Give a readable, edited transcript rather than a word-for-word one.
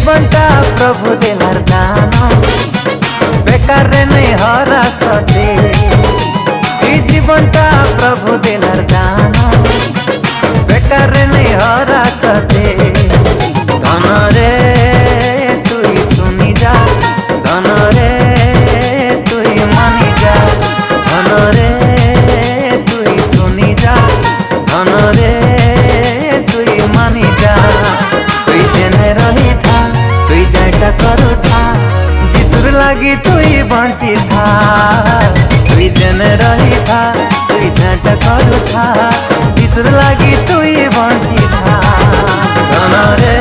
জীবনটা প্রভু দেলার দান, বেকার নেই হরা সতে। এই জীবনটা প্রভু দেলার দান, বেকার নেই হরা সতে। ধনরে তুই শুনি যা, ধনরে তুই মানি যা, ধনরে তুই শুনি যা, ধনরে তুই মানি যা। তুই জেনে রহি থা, তুই যাইটা করু থা, যিশুর লাগি তুই বঞ্চি থা। তুই জেনে রহি থা, তুই যাইটা করু থা, যিশুর লাগি তুই বঞ্চি থা। ধনরে